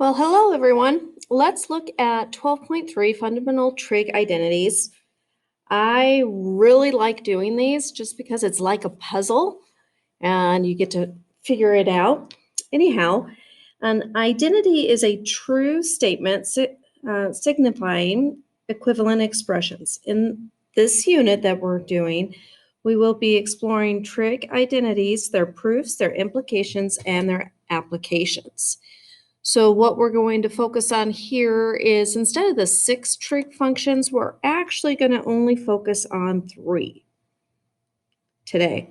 Well, hello everyone. Let's look at 12.3 Fundamental Trig Identities. I really like doing these just because it's like a puzzle and you get to figure it out. Anyhow, an identity is a true statement signifying equivalent expressions. In this unit that we're doing, we will be exploring trig identities, their proofs, their implications, and their applications. So what we're going to focus on here is instead of the 6 trig functions, we're actually going to only focus on 3 today.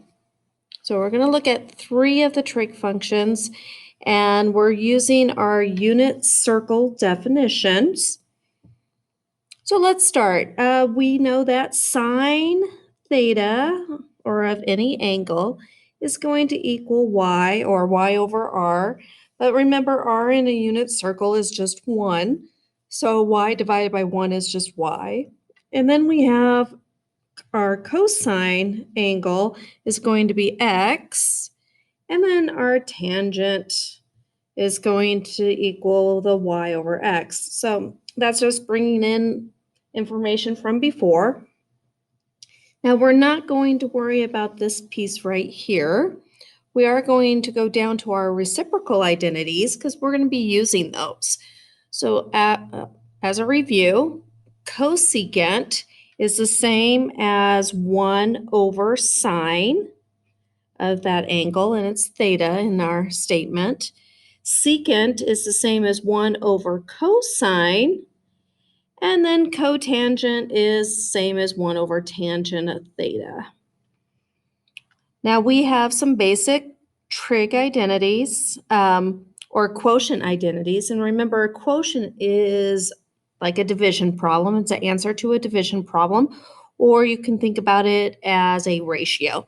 So we're going to look at 3 of the trig functions, and we're using our unit circle definitions. So let's start. We know that sine theta, or of any angle, is going to equal y, or y over r. But remember, r in a unit circle is just 1. So y divided by 1 is just y. And then we have our cosine angle is going to be x. And then our tangent is going to equal the y over x. So that's just bringing in information from before. Now we're not going to worry about this piece right here. We are going to go down to our reciprocal identities because we're going to be using those. So as a review, cosecant is the same as 1 over sine of that angle, and it's theta in our statement. Secant is the same as 1 over cosine, and then cotangent is same as 1 over tangent of theta. Now we have some basic trig identities or quotient identities. And remember, a quotient is like a division problem. It's an answer to a division problem, or you can think about it as a ratio.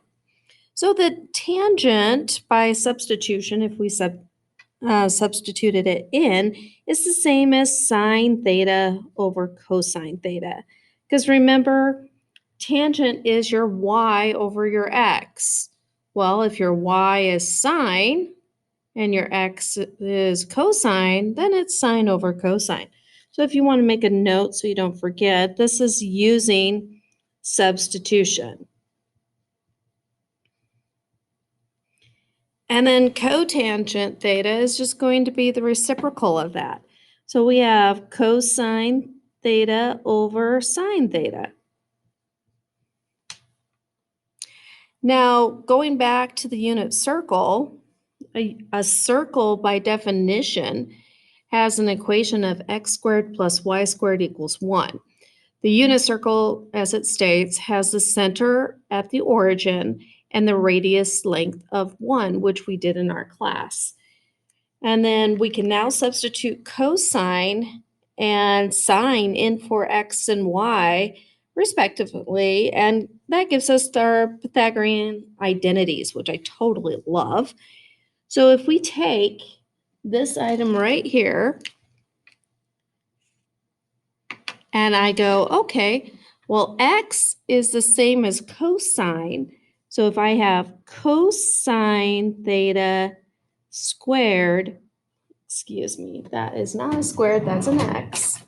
So the tangent by substitution, if we substituted it in, is the same as sine theta over cosine theta. Because remember, tangent is your y over your x. Well, if your y is sine and your x is cosine, then it's sine over cosine. So if you want to make a note so you don't forget, this is using substitution. And then cotangent theta is just going to be the reciprocal of that. So we have cosine theta over sine theta. Now, going back to the unit circle, a circle by definition has an equation of x squared plus y squared equals 1. The unit circle, as it states, has the center at the origin and the radius length of 1, which we did in our class. And then we can now substitute cosine and sine in for x and y, respectively, and that gives us our Pythagorean identities, which I totally love. So if we take this item right here, and I go, okay, well, x is the same as cosine. So if I have cosine theta squared, excuse me, that is not a squared, that's an x.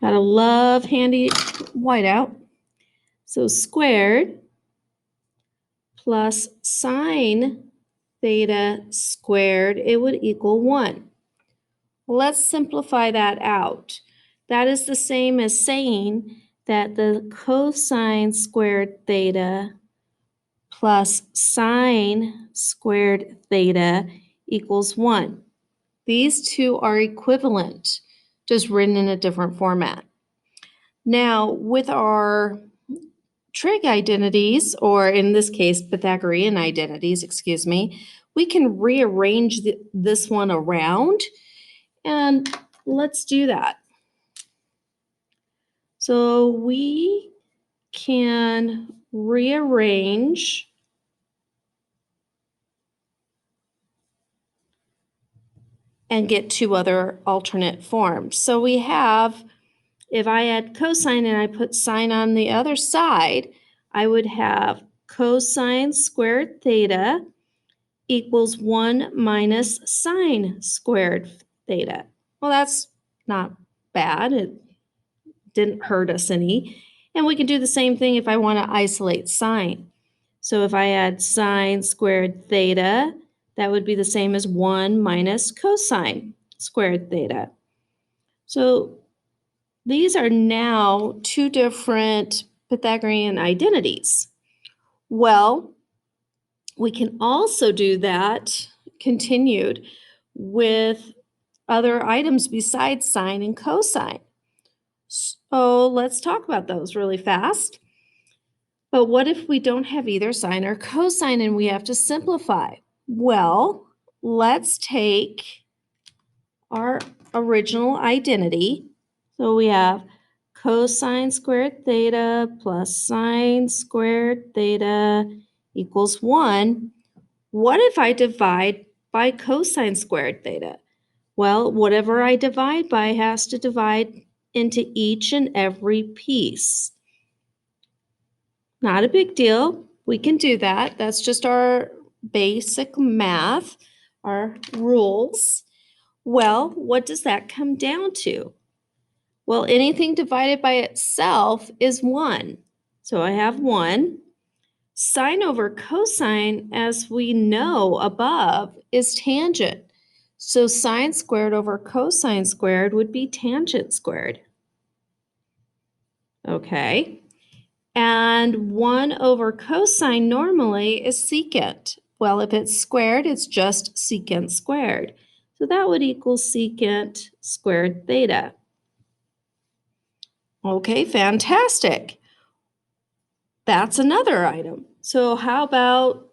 Gotta love handy whiteout. So squared plus sine theta squared, it would equal 1. Let's simplify that out. That is the same as saying that the cosine squared theta plus sine squared theta equals 1. These two are equivalent, just written in a different format. Now, with our trig identities, or in this case, Pythagorean identities, excuse me, we can rearrange this one around, and let's do that. So we can rearrange and get 2 other alternate forms. So we have, if I add cosine and I put sine on the other side, I would have cosine squared theta equals 1 minus sine squared theta. Well, that's not bad. It didn't hurt us any. And we can do the same thing if I want to isolate sine. So if I add sine squared theta, that would be the same as 1 minus cosine squared theta. So these are now two different Pythagorean identities. Well, we can also do that continued with other items besides sine and cosine. So let's talk about those really fast. But what if we don't have either sine or cosine and we have to simplify? Well, let's take our original identity. So we have cosine squared theta plus sine squared theta equals 1. What if I divide by cosine squared theta? Well, whatever I divide by has to divide into each and every piece. Not a big deal. We can do that. That's just our basic math, our rules. Well, what does that come down to? Well, anything divided by itself is 1. So I have 1. Sine over cosine, as we know above, is tangent. So sine squared over cosine squared would be tangent squared. Okay. And 1 over cosine normally is secant. Well, if it's squared, it's just secant squared. So that would equal secant squared theta. Okay, fantastic. That's another item. So how about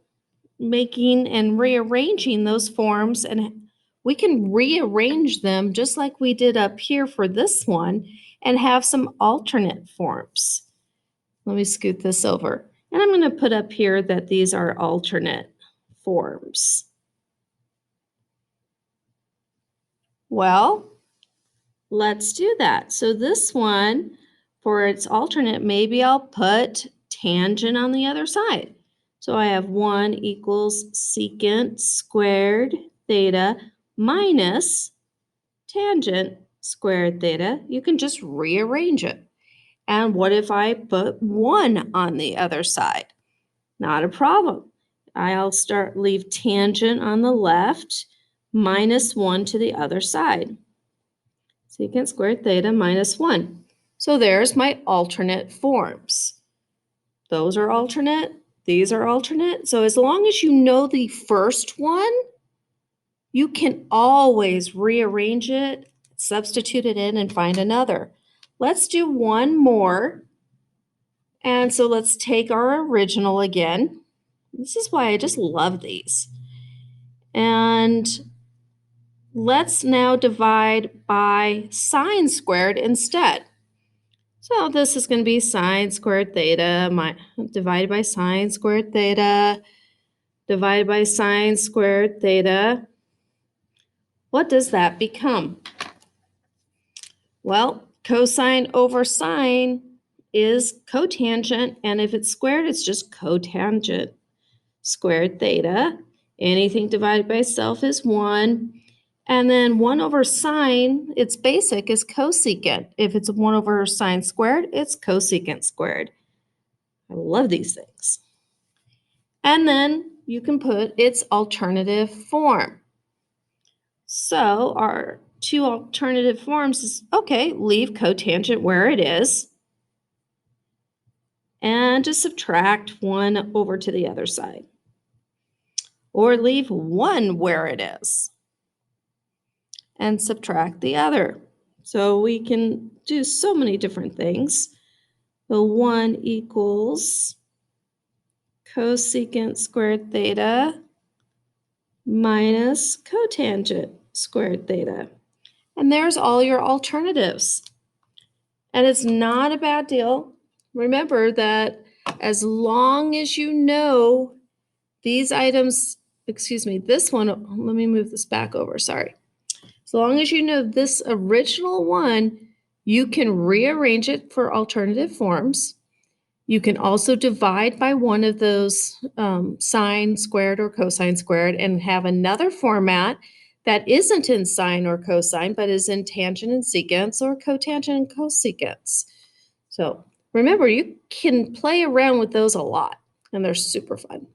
making and rearranging those forms, and we can rearrange them just like we did up here for this one and have some alternate forms. Let me scoot this over. And I'm going to put up here that these are alternate forms. Well, let's do that. So this one, for its alternate, maybe I'll put tangent on the other side. So I have 1 equals secant squared theta minus tangent squared theta. You can just rearrange it. And what if I put 1 on the other side? Not a problem. I'll leave tangent on the left, minus 1 to the other side. Secant squared theta minus 1. So there's my alternate forms. Those are alternate. These are alternate. So as long as you know the first one, you can always rearrange it, substitute it in, and find another. Let's do one more. And so let's take our original again. This is why I just love these. And let's now divide by sine squared instead. So this is going to be sine squared theta divided by sine squared theta divided by sine squared theta. What does that become? Well, cosine over sine is cotangent, and if it's squared, it's just cotangent squared theta. Anything divided by itself is 1. And then 1 over sine, its basic is cosecant. If it's 1 over sine squared, it's cosecant squared. I love these things. And then you can put its alternative form. So our two alternative forms is, okay, leave cotangent where it is and just subtract 1 over to the other side. Or leave 1 where it is and subtract the other. So we can do so many different things. So 1 equals cosecant squared theta minus cotangent squared theta. And there's all your alternatives. And it's not a bad deal. Remember that as long as you know these items, this one, let me move this back over, sorry. As long as you know this original one, you can rearrange it for alternative forms. You can also divide by one of those sine squared or cosine squared and have another format that isn't in sine or cosine, but is in tangent and secant or cotangent and cosecant. So remember, you can play around with those a lot, and they're super fun.